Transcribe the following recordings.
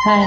Hi.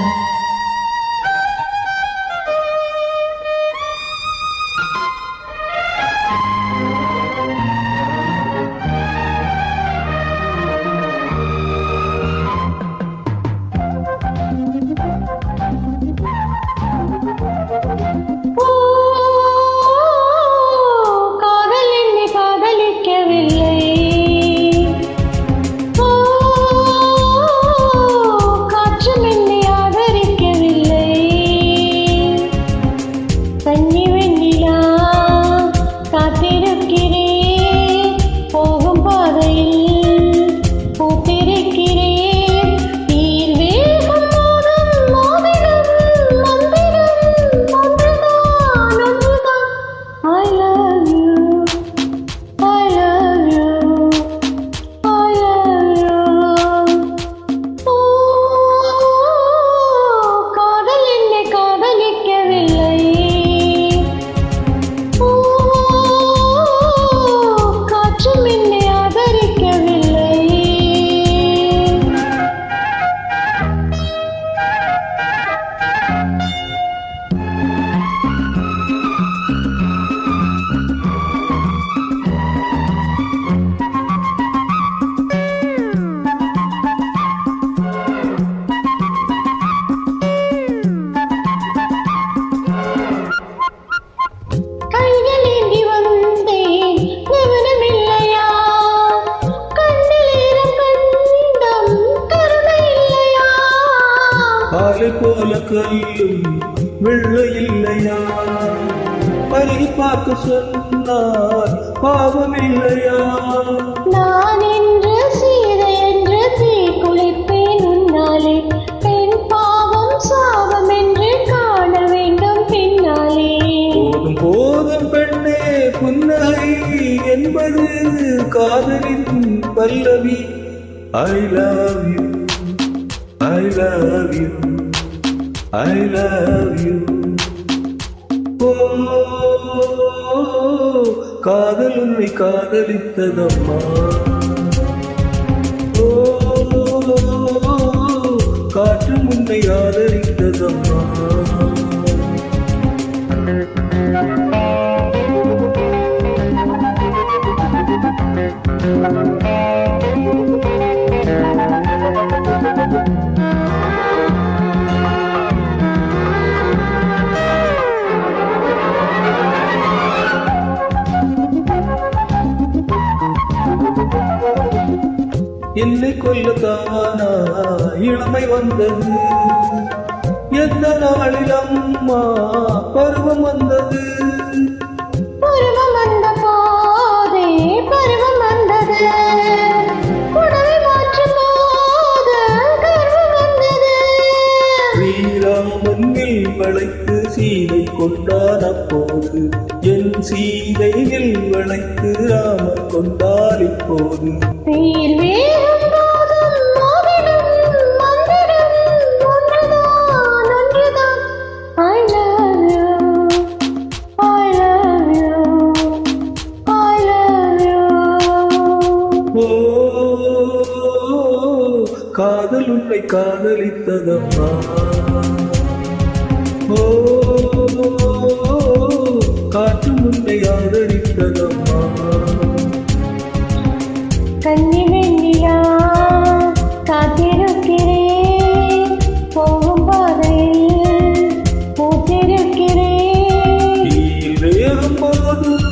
பாலை போல கையும் வெள்ளை இல்லையா? பறி பார்க்க சொன்னார் பாவம் இல்லையா? நான் என்று சீதை என்று தீ குளிப்பேன் உன்னாலே, பெண் பாவம் சாபம் என்று காண வேண்டும் பின்னாலே. போதும் போதும் பெண்ணே புன்னகை என்பது காதலின் பல்லவி. I love you, I love you, I love you. காதல் உன்னை காதலித்ததம்மா. காற்று உன்னை ஆதரித்ததம்மா. என்னை கொல்லத்தானா இளமை வந்தது? எந்த நாளில் அம்மா பருவம் வந்தது? பருவம் வந்த போதே பருவம் வந்தது, உடவை மாற்றும் போது கர்வம் வந்தது. ஸ்ரீராமன் வில் வளைத்து சீதை கொண்டான் அப்போது, என் சீதை வில் வளைத்து ராமன் கொண்டால் இப்போது. காதல் உன்னை காதலித்ததம்மா. காற்று உன்னை ஆதரித்ததம்மா. கன்னி வெண்ணிலா காத்திருக்கிறேன், போகும் பாதையில் பூத்திருக்கிறேன். வேறும் போதும்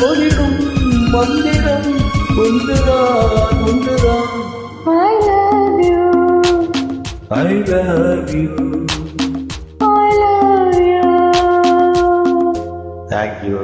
ஓடிடும் மந்திரம் ஒன்றுதான் ஒன்றுதான். I love you, I love you. I love you. Thank you.